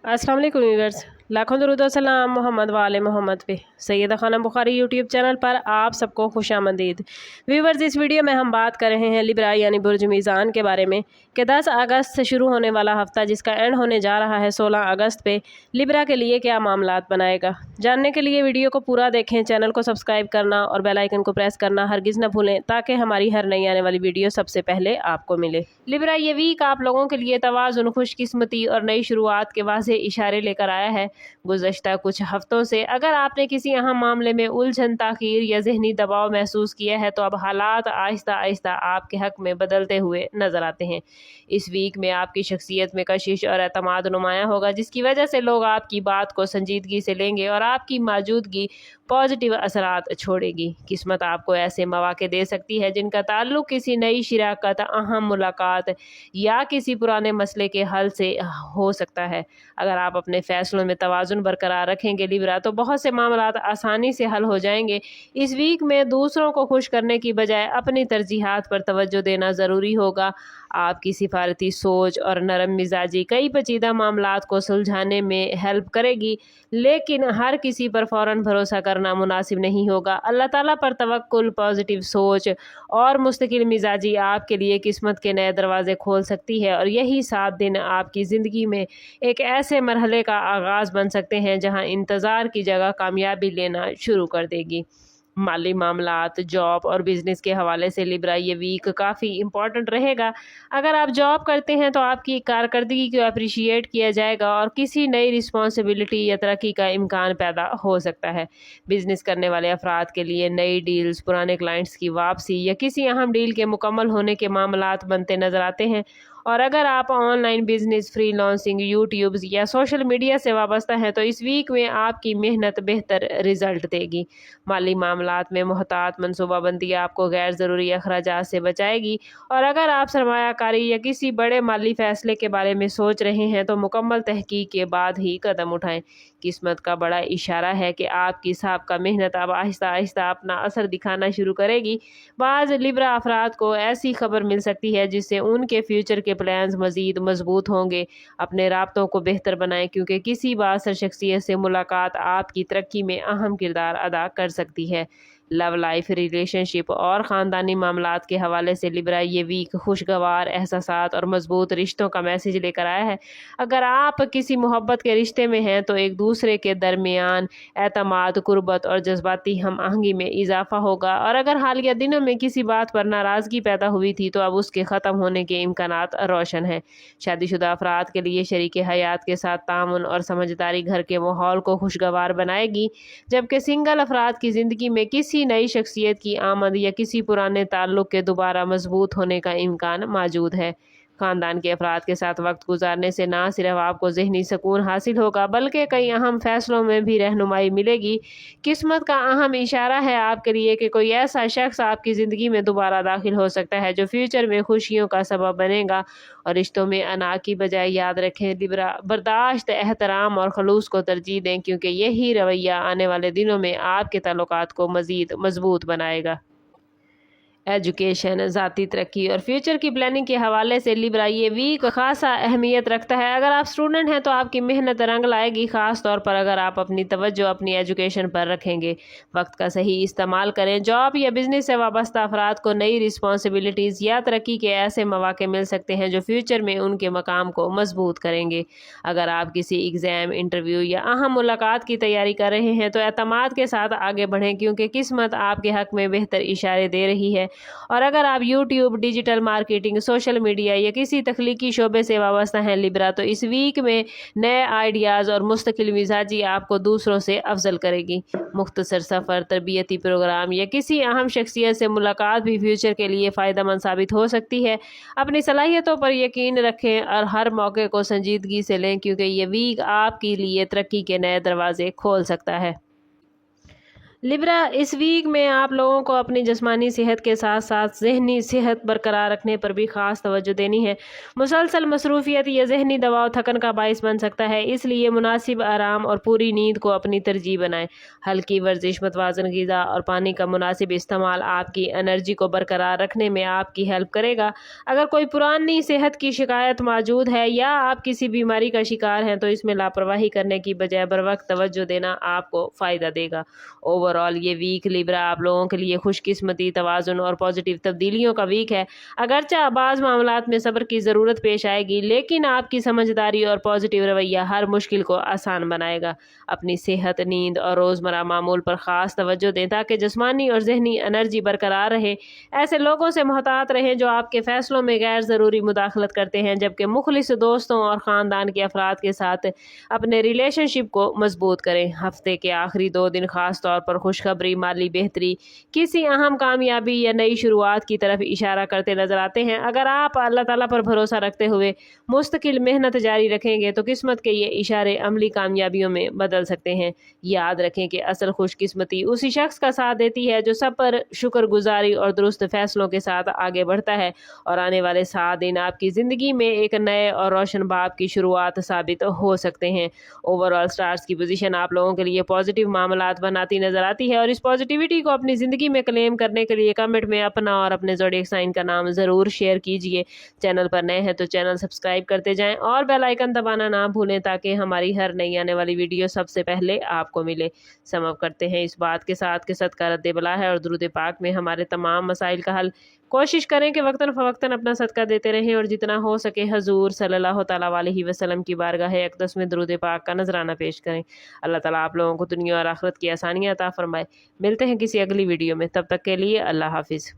अस्सलाम वालेकुम व्यूअर्स, लाखों दरूद और सलाम मोहम्मद वाले मोहम्मद पे। सैयदा खानम बुखारी यूट्यूब चैनल पर आप सबको खुशामदीद। व्यूअर्स, इस वीडियो में हम बात कर रहे हैं लिब्रा यानी बुर्ज मीज़ान के बारे में कि 10 अगस्त से शुरू होने वाला हफ्ता जिसका एंड होने जा रहा है 16 अगस्त पे, लिब्रा के लिए क्या मामलात बनाएगा। जानने के लिए वीडियो को पूरा देखें, चैनल को सब्सक्राइब करना और बेल आइकन को प्रेस करना हरगिज़ न भूलें ताकि हमारी हर नई आने वाली वीडियो सबसे पहले आपको मिले। लिब्रा ये वीक आप लोगों के लिए तवाज़ुन, खुशकिस्मती और नई शुरुआत के वाज़ेह इशारे लेकर आया है। गुज़श्ता कुछ हफ्तों से अगर आपने किसी अहम मामले में उलझन, ताख़ीर या ज़हनी दबाव महसूस किया है तो अब हालात आहिस्ता आहिस्ता आपके हक़ में बदलते हुए नज़र आते हैं। इस वीक में आपकी शख्सियत में कशिश और एतमाद नुमायाँ होगा, जिसकी वजह से लोग आपकी बात को संजीदगी से लेंगे और आपकी मौजूदगी पॉजिटिव असरात छोड़ेगी। किस्मत आपको ऐसे मौक़े दे सकती है जिनका ताल्लुक़ किसी नई शिराकत, अहम मुलाकात या किसी पुराने मसले के हल से हो सकता है। अगर आप अपने फ़ैसलों में तवाज़ुन बरकरार रखेंगे लिब्रा, तो बहुत से मामलात आसानी से हल हो जाएंगे। इस वीक में दूसरों को खुश करने की बजाय अपनी तरजीहात पर तवज्जो देना ज़रूरी होगा। आपकी सिफारती सोच और नरम मिजाजी कई पेचीदा मामलात को सुलझाने में हेल्प करेगी, लेकिन हर किसी पर फ़ौरन भरोसा करना मुनासिब नहीं होगा। अल्लाह ताला पर तवक्कुल, पॉजिटिव सोच और मुस्तकिल मिजाजी आपके लिए किस्मत के नए दरवाजे खोल सकती है और यही 7 दिन आपकी ज़िंदगी में एक ऐसे मरहले का आगाज़ बन सकते हैं जहां इंतज़ार की जगह कामयाबी लेना शुरू कर देगी। माली मामलात, जॉब और बिज़नेस के हवाले से लिब्रा ये वीक काफ़ी इम्पॉर्टेंट रहेगा। अगर आप जॉब करते हैं तो आपकी कारकर्दगी को अप्रिशिएट किया जाएगा और किसी नई रिस्पॉन्सिबिलिटी या तरक्की का इम्कान पैदा हो सकता है। बिज़नेस करने वाले अफराद के लिए नई डील्स, पुराने क्लाइंट्स की वापसी या किसी अहम डील के मुकम्मल होने के मामलात बनते नज़र आते हैं। और अगर आप ऑनलाइन बिजनेस, फ्रीलांसिंग, यूट्यूब या सोशल मीडिया से वाबस्ता हैं तो इस वीक में आपकी मेहनत बेहतर रिजल्ट देगी। माली मामलात में मोहतात मनसूबाबंदी आपको गैर ज़रूरी अखराजात से बचाएगी और अगर आप सरमायाकारी या किसी बड़े माली फैसले के बारे में सोच रहे हैं तो मुकम्मल तहकीक के बाद ही कदम उठाएं। किस्मत का बड़ा इशारा है कि आपकी साबका मेहनत अब आहिस्ता आहिस्ता अपना असर दिखाना शुरू करेगी। बाज़ लिब्रा अफराद को ऐसी खबर मिल सकती है जिससे उनके फ्यूचर के प्लान्स मज़ीद मजबूत होंगे। अपने राब्तों को बेहतर बनाएं क्योंकि किसी बासर शख्सियत से मुलाकात आपकी तरक्की में अहम किरदार अदा कर सकती है। लव लाइफ, रिलेशनशिप और ख़ानदानी मामलात के हवाले से लिब्रा ये वीक खुशगवार एहसासात और मजबूत रिश्तों का मैसेज लेकर आया है। अगर आप किसी मोहब्बत के रिश्ते में हैं तो एक दूसरे के दरमियान एतमाद, कुर्बत और जज्बाती हम आहंगी में इजाफा होगा और अगर हालिया दिनों में किसी बात पर नाराज़गी पैदा हुई थी तो अब उसके ख़त्म होने के इम्कानात रोशन हैं। शादीशुदा अफराद के लिए शरीक हयात के साथ तामुन और समझदारी घर के माहौल को खुशगवार बनाएगी, जबकि सिंगल अफराद की ज़िंदगी में किसी नई शख्सियत की आमद या किसी पुराने ताल्लुक़ के दोबारा मजबूत होने का इम्कान मौजूद है। ख़ानदान के अफराद के साथ वक्त गुजारने से ना सिर्फ आपको ज़हनी सुकून हासिल होगा बल्कि कई अहम फैसलों में भी रहनुमाई मिलेगी। किस्मत का अहम इशारा है आपके लिए कि कोई ऐसा शख्स आपकी ज़िंदगी में दोबारा दाखिल हो सकता है जो फ्यूचर में खुशियों का सबब बनेगा। और रिश्तों में अना की बजाय याद रखें लिब्रा, बर्दाश्त, एहतराम और खलूस को तरजीह दें क्योंकि यही रवैया आने वाले दिनों में आपके ताल्लुकात को मज़ीद मजबूत बनाएगा। एजुकेशन, ज़ाती तरक्की और फ्यूचर की प्लानिंग के हवाले से लिब्रा ये वीक खासा अहमियत रखता है। अगर आप स्टूडेंट हैं तो आपकी मेहनत रंग लाएगी, ख़ास तौर पर अगर आप अपनी तवज्जो अपनी एजुकेशन पर रखेंगे। वक्त का सही इस्तेमाल करें। जॉब या बिज़नेस से वाबस्ता अफराद को नई रिस्पॉन्सिबिलिटीज़ या तरक्की के ऐसे मौक़े मिल सकते हैं जो फ्यूचर में उनके मकाम को मजबूत करेंगे। अगर आप किसी एग्ज़ाम, इंटरव्यू या अहम मुलाकात की तैयारी कर रहे हैं तो एतमाद के साथ आगे बढ़ें क्योंकि किस्मत आपके हक़ में बेहतर इशारे दे रही है। और अगर आप YouTube, digital marketing, social media या किसी तख्लीकी शोबे से वाबस्ता हैं लिब्रा, तो इस वीक में नए आइडियाज़ और मुस्तकिल मिजाजी आपको दूसरों से अफजल करेगी। मुख्तसर सफ़र, तरबियती प्रोग्राम या किसी अहम शख्सियत से मुलाकात भी फ्यूचर के लिए फ़ायदेमंद साबित हो सकती है। अपनी सलाहियतों पर यकीन रखें और हर मौके को संजीदगी से लें क्योंकि ये वीक आपके लिए तरक्की के नए दरवाजे खोल सकता है। लिब्रा, इस वीक में आप लोगों को अपनी जिस्मानी सेहत के साथ साथ ज़हनी सेहत बरकरार रखने पर भी ख़ास तवज्जो देनी है। मुसलसल मसरूफियत या ज़हनी दबाव थकन का बाइस बन सकता है, इसलिए मुनासिब आराम और पूरी नींद को अपनी तरजीह बनाएं। हल्की वर्जिश, मतवाज़न ग़िज़ा और पानी का मुनासिब इस्तेमाल आपकी एनर्जी को बरकरार रखने में आपकी हेल्प करेगा। अगर कोई पुरानी सेहत की शिकायत मौजूद है या आप किसी बीमारी का शिकार हैं तो इसमें लापरवाही करने की बजाय बर वक्त तवज्जो देना आपको फ़ायदा देगा। ओवरऑल ये वीक लिब्रा आप लोगों के लिए खुशकिस्मती, तवाज़ुन और पॉजिटिव तब्दीलियों का वीक है। अगरचे बाज़ मामलात में सब्र की ज़रूरत पेश आएगी, लेकिन आपकी समझदारी और पॉजिटिव रवैया हर मुश्किल को आसान बनाएगा। अपनी सेहत, नींद और रोज़मर्रा मामूल पर ख़ास तवज्जो दें ताकि जिस्मानी और ज़हनी एनर्जी बरकरार रहे। ऐसे लोगों से मुहतात रहें जो आपके फ़ैसलों में गैर ज़रूरी मुदाखलत करते हैं, जबकि मुखलिस दोस्तों और ख़ानदान के अफराद के साथ अपने रिलेशनशिप को मजबूत करें। हफ्ते के आखिरी 2 दिन खास तौर पर खुशखबरी, माली बेहतरी, किसी अहम कामयाबी या नई शुरुआत की तरफ इशारा करते नजर आते हैं। अगर आप अल्लाह ताला पर भरोसा रखते हुए मुस्तकिल मेहनत जारी रखेंगे तो किस्मत के ये इशारे अमली कामयाबियों में बदल सकते हैं। याद रखें कि असल खुशकिस्मती उसी शख्स का साथ देती है जो सब पर शुक्रगुजारी और दुरुस्त फैसलों के साथ आगे बढ़ता है, और आने वाले 7 दिन आपकी ज़िंदगी में एक नए और रोशन बाब की शुरुआत साबित हो सकते हैं। ओवरऑल स्टार्स की पोजीशन आप लोगों के लिए पॉजिटिव मामलात बनाती नजर आती है, और इस पॉजिटिविटी को अपनी ज़िंदगी में क्लेम करने के लिए कमेंट में अपना और अपने ज़ोडिएक साइन का नाम ज़रूर शेयर कीजिए। चैनल पर नए हैं तो चैनल सब्सक्राइब करते जाएं और बेल आइकन दबाना ना भूलें ताकि हमारी हर नई आने वाली वीडियो सबसे पहले आपको मिले। सम अप करते हैं इस बात के साथ कि सदका रद्द बला है और दुरूद पाक में हमारे तमाम मसाइल का हल। कोशिश करें कि वक्तन फ़वक्तन अपना सदका देते रहें और जितना हो सके हजूर सल्लल्लाहु तआला अलैहि वसल्लम की बारगाह अक़दस में दुरूद पाक का नजराना पेश करें। अल्लाह ताला आप लोगों को दुनिया और आखिरत की आसानियाँ अता फरमाए। मिलते हैं किसी अगली वीडियो में, तब तक के लिए अल्लाह हाफिज़।